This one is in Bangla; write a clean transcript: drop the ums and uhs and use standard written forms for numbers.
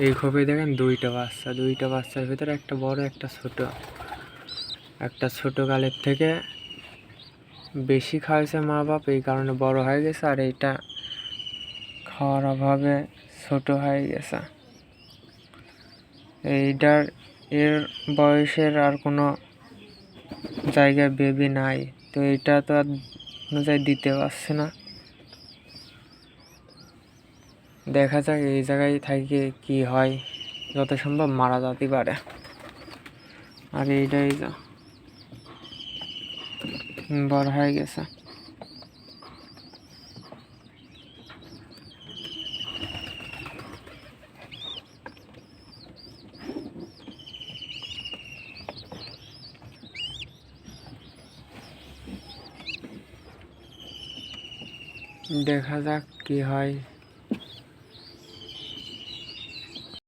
এই খোপে দেখেন দুইটা বাচ্চার ভিতরে একটা বড় একটা ছোট কালের থেকে বেশি খাওয়াইছে মা বাপ, এই কারণে বড় হয়ে গেছে, আর এইটা খাওয়ার অভাবে ছোট হয়ে গেছে। এর বয়সের আর কোনো জায়গায় বেবি নাই, তো এটা তো আর কোনো জায়গায় দিতে পারছে না। দেখা যাক এই জায়গায় থেকে কি হয়, যত সম্ভব মারা যেতে পারে। আর এইটাই যা বড় হয়ে গেছে। দেখা যাক কি হয়।